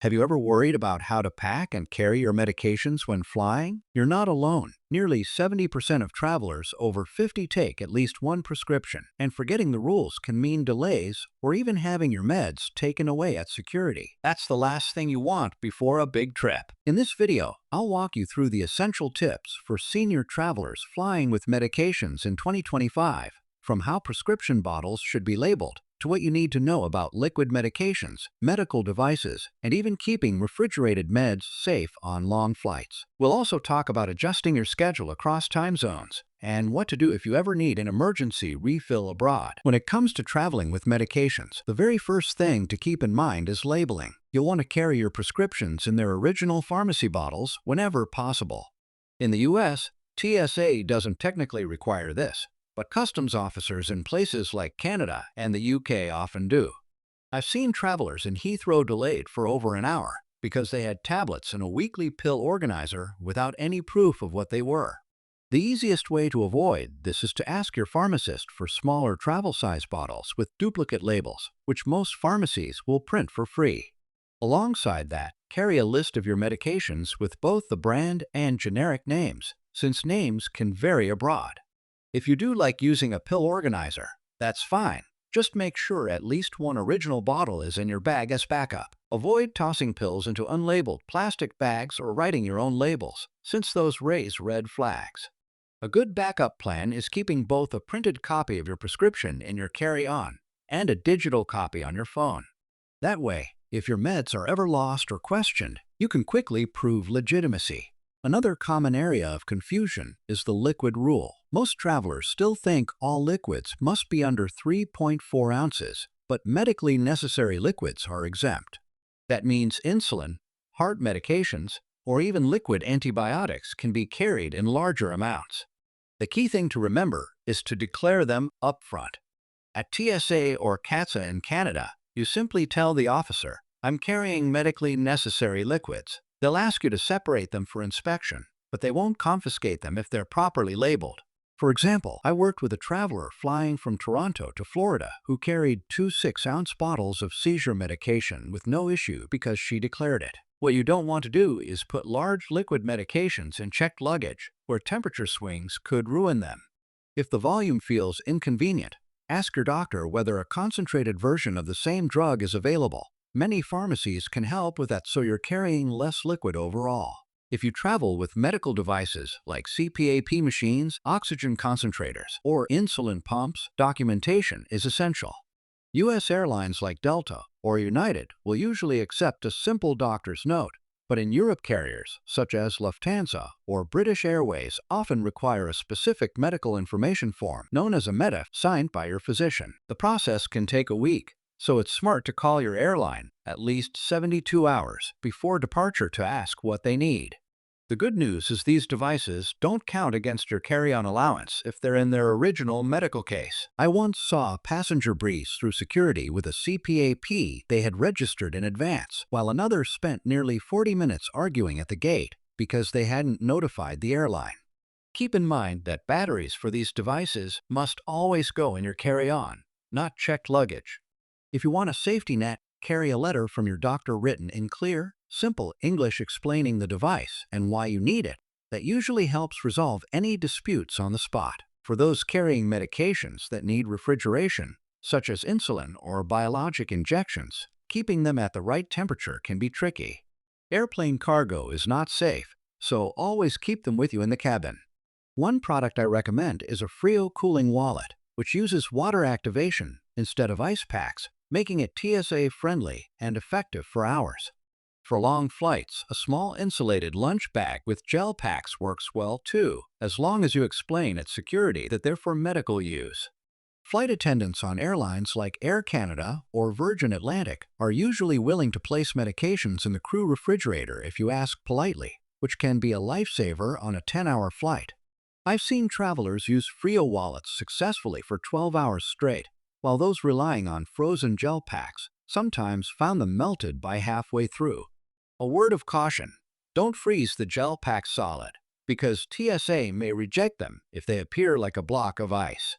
Have you ever worried about how to pack and carry your medications when flying? You're not alone. Nearly 70% of travelers over 50 take at least one prescription, and forgetting the rules can mean delays or even having your meds taken away at security. That's the last thing you want before a big trip. In this video, I'll walk you through the essential tips for senior travelers flying with medications in 2025, from how prescription bottles should be labeled to what you need to know about liquid medications, medical devices, and even keeping refrigerated meds safe on long flights. We'll also talk about adjusting your schedule across time zones and what to do if you ever need an emergency refill abroad. When it comes to traveling with medications, the very first thing to keep in mind is labeling. You'll want to carry your prescriptions in their original pharmacy bottles whenever possible. In the US, TSA doesn't technically require this, but customs officers in places like Canada and the UK often do. I've seen travelers in Heathrow delayed for over an hour because they had tablets in a weekly pill organizer without any proof of what they were. The easiest way to avoid this is to ask your pharmacist for smaller travel-size bottles with duplicate labels, which most pharmacies will print for free. Alongside that, carry a list of your medications with both the brand and generic names, since names can vary abroad. If you do like using a pill organizer, that's fine. Just make sure at least one original bottle is in your bag as backup. Avoid tossing pills into unlabeled plastic bags or writing your own labels, since those raise red flags. A good backup plan is keeping both a printed copy of your prescription in your carry-on and a digital copy on your phone. That way, if your meds are ever lost or questioned, you can quickly prove legitimacy. Another common area of confusion is the liquid rule. Most travelers still think all liquids must be under 3.4 ounces, but medically necessary liquids are exempt. That means insulin, heart medications, or even liquid antibiotics can be carried in larger amounts. The key thing to remember is to declare them upfront. At TSA or CATSA in Canada, you simply tell the officer, "I'm carrying medically necessary liquids." They'll ask you to separate them for inspection, but they won't confiscate them if they're properly labeled. For example, I worked with a traveler flying from Toronto to Florida who carried two 6-ounce bottles of seizure medication with no issue because she declared it. What you don't want to do is put large liquid medications in checked luggage where temperature swings could ruin them. If the volume feels inconvenient, ask your doctor whether a concentrated version of the same drug is available. Many pharmacies can help with that, so you're carrying less liquid overall. If you travel with medical devices like CPAP machines, oxygen concentrators, or insulin pumps, documentation is essential. U.S. airlines like Delta or United will usually accept a simple doctor's note, but in Europe, carriers such as Lufthansa or British Airways often require a specific medical information form known as a MEDIF signed by your physician. The process can take a week, so it's smart to call your airline at least 72 hours before departure to ask what they need. The good news is these devices don't count against your carry-on allowance if they're in their original medical case. I once saw a passenger breeze through security with a CPAP they had registered in advance, while another spent nearly 40 minutes arguing at the gate because they hadn't notified the airline. Keep in mind that batteries for these devices must always go in your carry-on, not checked luggage. If you want a safety net, carry a letter from your doctor written in clear, simple English explaining the device and why you need it. That usually helps resolve any disputes on the spot. For those carrying medications that need refrigeration, such as insulin or biologic injections, keeping them at the right temperature can be tricky. Airplane cargo is not safe, so always keep them with you in the cabin. One product I recommend is a Frio cooling wallet, which uses water activation instead of ice packs, making it TSA-friendly and effective for hours. For long flights, a small insulated lunch bag with gel packs works well too, as long as you explain at security that they're for medical use. Flight attendants on airlines like Air Canada or Virgin Atlantic are usually willing to place medications in the crew refrigerator if you ask politely, which can be a lifesaver on a 10-hour flight. I've seen travelers use Frio wallets successfully for 12 hours straight, while those relying on frozen gel packs sometimes found them melted by halfway through. A word of caution: don't freeze the gel packs solid, because TSA may reject them if they appear like a block of ice.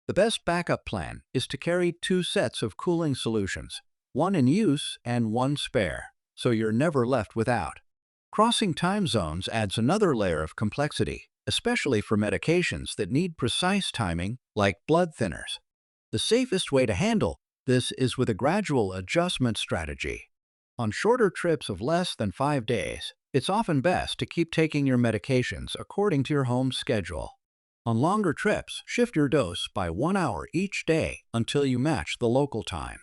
The best backup plan is to carry two sets of cooling solutions, one in use and one spare. so you're never left without. Crossing time zones adds another layer of complexity, especially for medications that need precise timing, like blood thinners. The safest way to handle this is with a gradual adjustment strategy. On shorter trips of less than 5 days, it's often best to keep taking your medications according to your home schedule. On longer trips, shift your dose by 1 hour each day until you match the local time.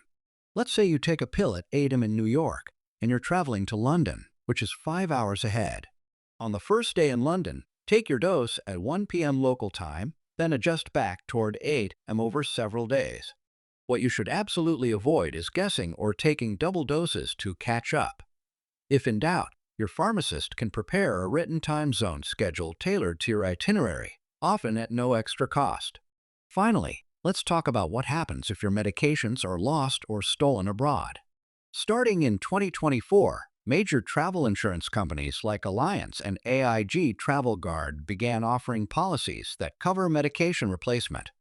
Let's say you take a pill at 8 a.m. in New York and you're traveling to London, which is 5 hours ahead. On the first day in London, take your dose at 1 p.m. local time, then adjust back toward 8 a.m. over several days. What you should absolutely avoid is guessing or taking double doses to catch up. If in doubt, your pharmacist can prepare a written time zone schedule tailored to your itinerary, often at no extra cost. Finally, let's talk about what happens if your medications are lost or stolen abroad. Starting in 2024, major travel insurance companies like Alliance and AIG Travel Guard began offering policies that cover medication replacement.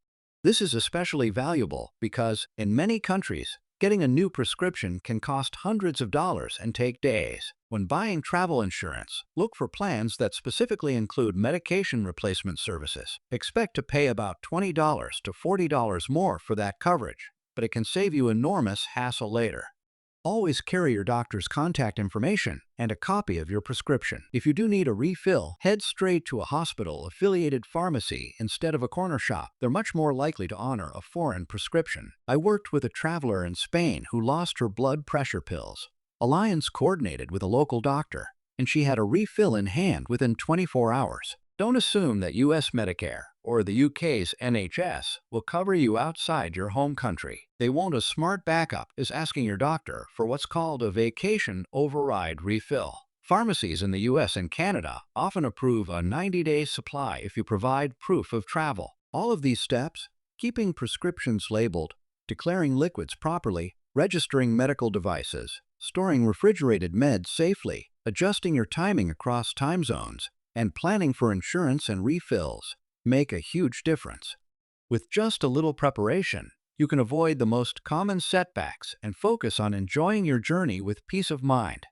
This is especially valuable because, in many countries, getting a new prescription can cost hundreds of dollars and take days. When buying travel insurance, look for plans that specifically include medication replacement services. Expect to pay about $20 to $40 more for that coverage, but it can save you enormous hassle later. Always carry your doctor's contact information and a copy of your prescription. If you do need a refill, head straight to a hospital-affiliated pharmacy instead of a corner shop. They're much more likely to honor a foreign prescription. I worked with a traveler in Spain who lost her blood pressure pills. Alliance coordinated with a local doctor, and she had a refill in hand within 24 hours. Don't assume that US Medicare or the UK's NHS will cover you outside your home country. They won't. A smart backup is asking your doctor for what's called a vacation override refill. Pharmacies in the US and Canada often approve a 90-day supply if you provide proof of travel. All of these steps, keeping prescriptions labeled, declaring liquids properly, registering medical devices, storing refrigerated meds safely, adjusting your timing across time zones, and planning for insurance and refills make a huge difference. With just a little preparation, you can avoid the most common setbacks and focus on enjoying your journey with peace of mind.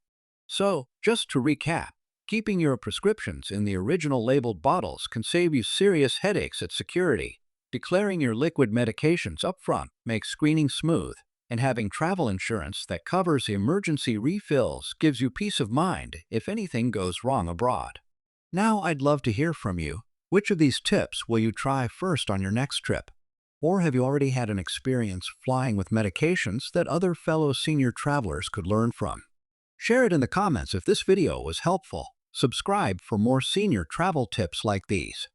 So, just to recap, keeping your prescriptions in the original labeled bottles can save you serious headaches at security. Declaring your liquid medications upfront makes screening smooth, and having travel insurance that covers emergency refills gives you peace of mind if anything goes wrong abroad. Now I'd love to hear from you. Which of these tips will you try first on your next trip? Or have you already had an experience flying with medications that other fellow senior travelers could learn from? Share it in the comments if this video was helpful. Subscribe for more senior travel tips like these.